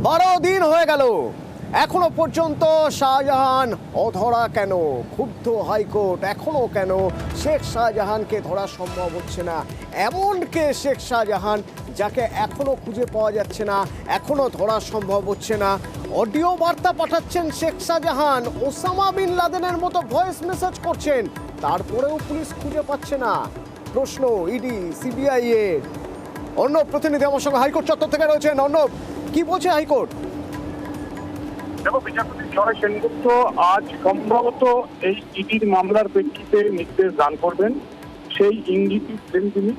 12 দিন হয়ে গেল, এখনো পর্যন্ত শাহজাহান অধরা কেন? ক্ষুব্ধ হাইকোর্ট। এখনো কেন শেখ শাহজাহানকে ধরা সম্ভব হচ্ছে না? এমন কে শেখ শাহজাহান যাকে এখনো খুঁজে পাওয়া যাচ্ছে না, এখনো ধরা সম্ভব হচ্ছে না? অডিও বার্তা পাঠাচ্ছেন শেখ শাহজাহান, ওসামা বিন লাদেনের মতো ভয়েস মেসেজ করছেন, তারপরেও পুলিশ খুঁজে পাচ্ছে না। প্রশ্ন ইডি সিবিআই এর। অর্ণব প্রতিনিধি আমার সঙ্গে হাইকোর্ট চত্বর থেকে রয়েছেন। অর্ণব, কি বলছে হাইকোর্ট? দেখো, বিচারপতি জয় সেনগুপ্ত আজ সম্ভবত এই ইডির মামলার প্রেক্ষিতে নির্দেশ দান করবেন, সেই ইঙ্গিতই দিলেন তিনি।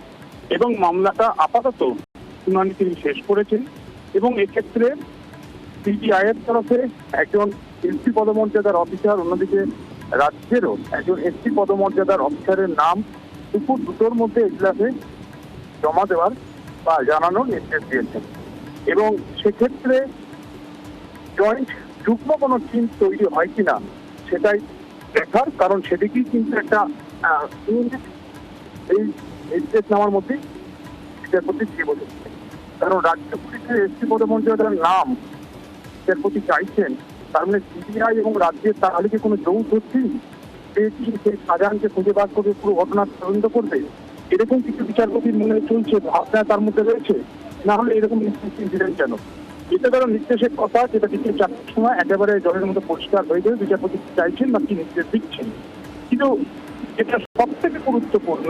এবং মামলাটা আপাতত শুনানি তিনি শেষ করেছেন এবং এক্ষেত্রে সিবিআই এর তরফে একজন এসপি পদমর্যাদার অফিসার, অন্যদিকে রাজ্যেরও একজন এসপি পদমর্যাদার অফিসারের নাম দুপুর 2টোর মধ্যে এজলাসে জমা দেওয়ার বা জানানোর নির্দেশ দিয়েছেন। এবং সেক্ষেত্রে জয়েন্ট যুগ্ম কোনো টিম তৈরি হয় কিনা সেটাই দেখার, কারণ সেদিকেই কিন্তু একটা এই নির্দেশ নেওয়ার মধ্যেই বিচারপতি দিয়ে বলেছে। কারণ রাজ্য পুলিশের এসপি পদমর্যাদার নাম বিচারপতি চাইছেন, তার মানে সিবিআই এবং রাজ্যের তাহলে কি কোনো যৌথ টিম সেই শাহজাহানকে খুঁজে বার করে পুরো ঘটনা তদন্ত করবে, এরকম কিছু বিচারপতির মনে চলছে, ভাবনা তার মধ্যে রয়েছে। না হলে এরকম নির্দেশ দিলেন কেন? এটা ধরো নির্দেশের কথা, যেটা বিকেল 4টার সময় একেবারে জলের মতো পরিষ্কার হয়ে যাবে বিচারপতি চাইছেন বা কি নির্দেশ দিচ্ছেন। কিন্তু এটা সব থেকে গুরুত্বপূর্ণ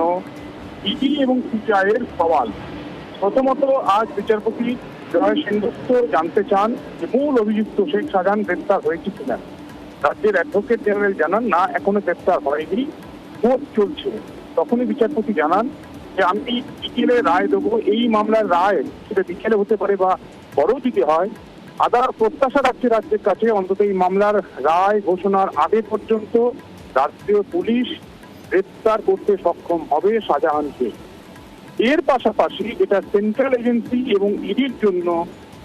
ইডি এবং সিবিআই এর সওয়াল। প্রথমত আজ বিচারপতি জয় সেনগুপ্ত জানতে চান যে মূল অভিযুক্ত শেখ শাহজাহান গ্রেপ্তার হয়েছে কিনা। রাজ্যের অ্যাডভোকেট জেনারেল জানান না, এখনো গ্রেপ্তার হয়নি, কোর্ট চলছে। তখনই বিচারপতি জানান যে আমি বিকেলে রায় দেবো, এই মামলার রায় সেটা বিকেলে হতে পারে বা বড় দিকে হয়। আদালত প্রত্যাশা রাখছে রাজ্যের কাছে অন্তত এই মামলার রায় ঘোষণার আগে পর্যন্ত রাজ্যীয় পুলিশ গ্রেপ্তার করতে সক্ষম হবে শাহজাহানকে। এর পাশাপাশি এটা সেন্ট্রাল এজেন্সি এবং ইডির জন্য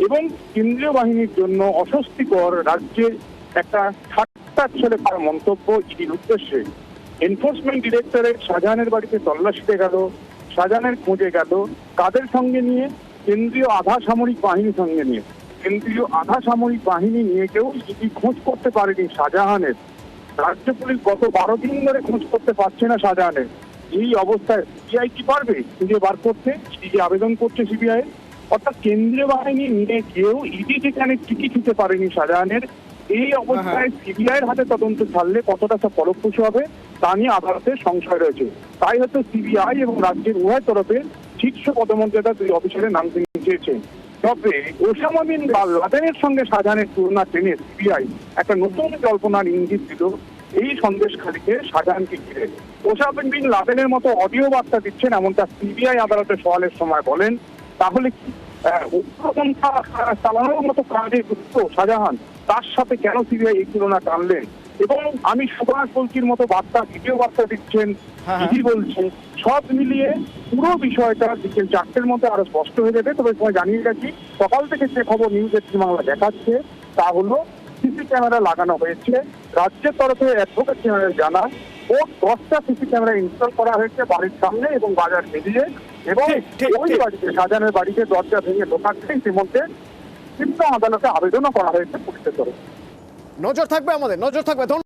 এবং কেন্দ্রীয় বাহিনীর জন্য অস্বস্তিকর রাজ্যের একটা ঠাট্টা ছেলে করা মন্তব্য ইডির উদ্দেশ্যে। এনফোর্সমেন্ট ডিরেক্টরেট শাহজাহানের বাড়িতে তল্লাশিতে গেল, শাহজাহানের খোঁজে গেল, কাদের সঙ্গে নিয়ে? কেন্দ্রীয় আধা সামরিক বাহিনীর সঙ্গে নিয়ে। কেন্দ্রীয় আধা সামরিক বাহিনী নিয়ে কেউ ইডি খোঁজ করতে পারেনি শাহজাহানের। রাজ্য পুলিশ গত 12 দিন ধরে খোঁজ করতে পারছে না শাহজাহানের। এই অবস্থায় সিবিআই কি পারবে খুঁজে বার করতে? ইডি আবেদন করছে সিবিআই, অর্থাৎ কেন্দ্রীয় বাহিনী নিয়ে কেউ ইডি যেখানে টিকিট দিতে পারেনি শাহজাহানের। এই অবস্থায় সিবিআই এর হাতে তদন্ত ছাড়লে কতটা সব ফলপ্রসূ হবে তা নিয়ে আদালতের সংশয় রয়েছে। তাই হয়তো সিবিআই এবং রাজ্যের উভয় তরফে শীর্ষ পদমর্যাদা 2 অফিসারের নাম তিনি চেয়েছে। তবে ওসামা বিন লাদেনের সঙ্গে শাহজাহানের তুলনা টেনে সিবিআই একটা নতুন জল্পনার ইঙ্গিত দিল এই সন্দেশখালীকে শাহজাহানকে ঘিরে। ওসামা বিন লাদেনের মতো অডিও বার্তা দিচ্ছেন এমনটা সিবিআই আদালতে সওয়ালের সময় বলেন। তাহলে কি উগ্রপন্থা চালানোর মতো কাজে যুক্ত শাহজাহান? তার সাথে কেন সিবিআই এই তুলনা টানলেন? এবং আমি সুভাষ বলছির মতো বার্তা, ভিডিও বার্তা দিচ্ছেন, ইডি বলছে, সব মিলিয়ে পুরো বিষয়টা বিকেল 4টের মধ্যে আরো স্পষ্ট হয়ে যাবে। তবে সময় জানিয়ে রাখি, সকাল থেকে যে খবর নিউজ 18 বাংলা দেখাচ্ছে তা হলো সিসি ক্যামেরা লাগানো হয়েছে। রাজ্যের তরফে অ্যাডভোকেট জেনারেল জানান ও 10টা সিসি ক্যামেরা ইনস্টল করা হয়েছে বাড়ির সামনে এবং বাজার বেরিয়ে, এবং ওই বাড়িতে শাহজাহানের বাড়িতে দরজা ভেঙে ঢোকাচ্ছে। ইতিমধ্যে নিম্ন আদালতে আবেদনও করা হয়েছে পুলিশের তরফে। নজর থাকবে, আমাদের নজর থাকবে।